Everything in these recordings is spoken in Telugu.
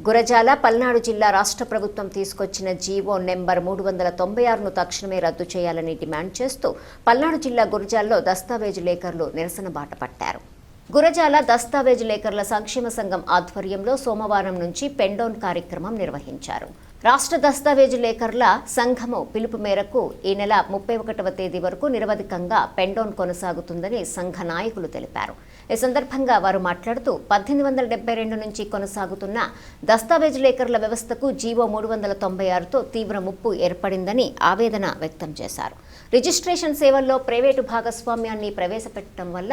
గురజాల పల్నాడు జిల్లా రాష్ట్ర ప్రభుత్వం తీసుకొచ్చిన జీవో నెంబర్ 396ను తక్షణమే రద్దు చేయాలని డిమాండ్ చేస్తూ పల్నాడు జిల్లా గురజాలలో దస్తావేజు లేఖర్లు నిరసన బాట పట్టారు. గురజాల దస్తావేజు లేఖర్ల సంక్షేమ సంఘం ఆధ్వర్యంలో సోమవారం నుంచి పెండౌన్ కార్యక్రమం నిర్వహించారు. రాష్ట్ర దస్తావేజు లేఖర్ల సంఘము పిలుపు మేరకు ఈ నెల 31వ తేదీ వరకు నిరవధికంగా పెండౌన్ కొనసాగుతుందని సంఘ నాయకులు తెలిపారు. ఈ సందర్భంగా వారు మాట్లాడుతూ 1872 నుంచి కొనసాగుతున్న దస్తావేజు లేఖర్ల వ్యవస్థకు జీవో 396తో తీవ్ర ముప్పు ఏర్పడిందని ఆవేదన వ్యక్తం చేశారు. రిజిస్ట్రేషన్ సేవల్లో ప్రైవేటు భాగస్వామ్యాన్ని ప్రవేశపెట్టడం వల్ల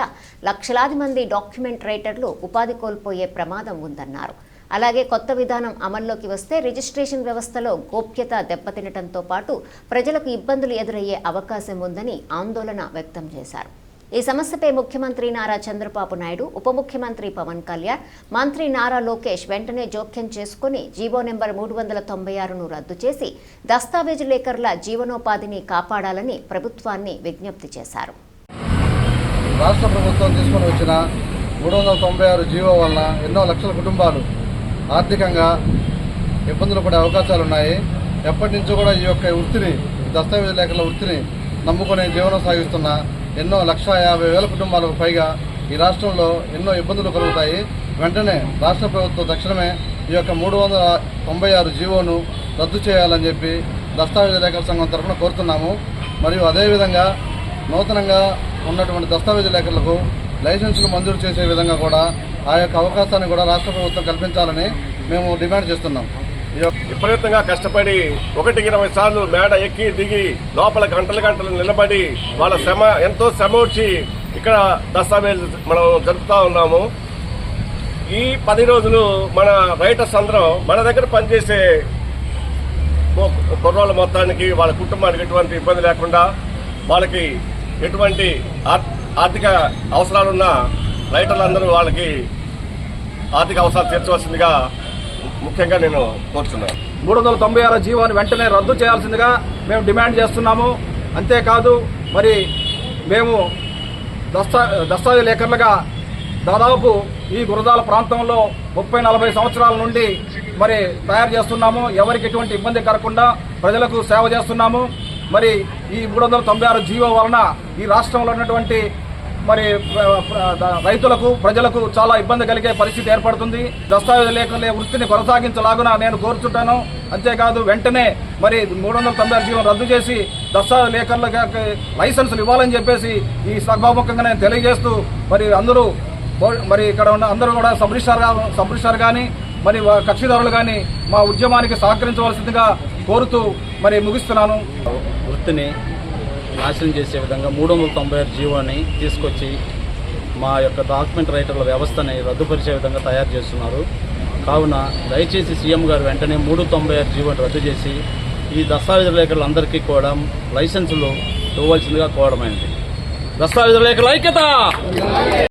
లక్షలాది మంది డాక్యుమెంట్ రైటర్లు ఉపాధి కోల్పోయే ప్రమాదం ఉందన్నారు. అలాగే కొత్త విధానం అమల్లోకి వస్తే రిజిస్ట్రేషన్ వ్యవస్థలో గోప్యత దెబ్బతినడంతో పాటు ప్రజలకు ఇబ్బందులు ఎదురయ్యే అవకాశం ఉందని ఆందోళన వ్యక్తం చేశారు. ఈ సమస్యపై ముఖ్యమంత్రి నారా చంద్రబాబు నాయుడు, ఉప ముఖ్యమంత్రి పవన్ కళ్యాణ్, మంత్రి నారా లోకేష్ వెంటనే జోక్యం చేసుకుని జీవో నెంబర్ 396ను రద్దు చేసి దస్తావేజు లేఖర్ల జీవనోపాధిని కాపాడాలని ప్రభుత్వాన్ని విజ్ఞప్తి చేశారు. రాష్ట్ర ప్రభుత్వం తీసుకుని వచ్చిన 396 జీవో వలన ఎన్నో లక్షల కుటుంబాలు ఆర్థికంగా ఇబ్బందులు పడే అవకాశాలు ఉన్నాయి. ఎప్పటి నుంచో కూడా ఈ యొక్క వృత్తిని, దస్తావేజు లేఖల వృత్తిని నమ్ముకునే జీవనం సాగిస్తున్న ఎన్నో 1,50,000 కుటుంబాలకు పైగా ఈ రాష్ట్రంలో ఎన్నో ఇబ్బందులు కలుగుతాయి. వెంటనే రాష్ట్ర ప్రభుత్వం తక్షణమే ఈ యొక్క 396 జీవోను రద్దు చేయాలని చెప్పి దస్తావేజు లేఖల సంఘం తరఫున కోరుతున్నాము. మరియు అదేవిధంగా నూతనంగా ఉన్నటువంటి దస్తావేజు లేఖలకు లైసెన్సులు మంజూరు చేసే విధంగా కూడా ఆ యొక్క అవకాశాన్ని కూడా రాష్ట్ర ప్రభుత్వం కల్పించాలని మేము డిమాండ్ చేస్తున్నాం. విపరీతంగా కష్టపడి 1-20 సార్లు మేడ ఎక్కి దిగి లోపల గంటలు నిలబడి వాళ్ళ ఎంతో శ్రమ వచ్చి ఇక్కడ దస్తావేజు మనం జరుపుతా ఉన్నాము. ఈ 10 రోజులు మన రైటర్స్ అందరం మన దగ్గర పనిచేసే కుర్రోళ్ళ మొత్తానికి, వాళ్ళ కుటుంబానికి ఎటువంటి ఇబ్బంది లేకుండా, వాళ్ళకి ఎటువంటి ఆర్థిక అవసరాలున్న రైటర్లందరూ వాళ్ళకి ఆర్థిక అవసరాలు తీర్చవలసిందిగా ముఖ్యంగా నేను కోరుతున్నాను. 396 జీవోని వెంటనే రద్దు చేయాల్సిందిగా మేము డిమాండ్ చేస్తున్నాము. అంతేకాదు, మరి మేము దస్తావేజు లేఖర్లుగా దాదాపు ఈ గురజాల ప్రాంతంలో 30-40 సంవత్సరాల నుండి మరి తయారు చేస్తున్నాము. ఎవరికి ఎటువంటి ఇబ్బంది కలగకుండా ప్రజలకు సేవ చేస్తున్నాము. మరి ఈ 396 జీవో వలన ఈ రాష్ట్రంలో ఉన్నటువంటి మరి రైతులకు, ప్రజలకు చాలా ఇబ్బంది కలిగే పరిస్థితి ఏర్పడుతుంది. దస్తావేజు లేఖల వృత్తిని కొనసాగించలాగున నేను కోరుచుంటాను. అంతేకాదు, వెంటనే మరి 396 జీవో రద్దు చేసి దస్తావేజు లేఖర్లకి లైసెన్సులు ఇవ్వాలని చెప్పేసి ఈ సభాముఖంగా నేను తెలియజేస్తూ, మరి అందరూ, మరి ఇక్కడ ఉన్న అందరూ కూడా సబ్ కానీ మరి కక్షిదారులు కానీ మా ఉద్యమానికి సహకరించవలసిందిగా కోరుతూ మరి ముగిస్తున్నాను. వృత్తిని నాశనం చేసే విధంగా 396 జీవోని తీసుకొచ్చి మా యొక్క డాక్యుమెంట్ రైటర్ల వ్యవస్థని రద్దుపరిచే విధంగా తయారు చేస్తున్నారు. కావున దయచేసి సీఎం గారు వెంటనే 396 జీవోని రద్దు చేసి ఈ దస్తావేజు లేఖలందరికీ కూడా లైసెన్సులు ఇవ్వవలసిందిగా కోరడమైనది. దస్తావేజు లేఖల ఐక్యత.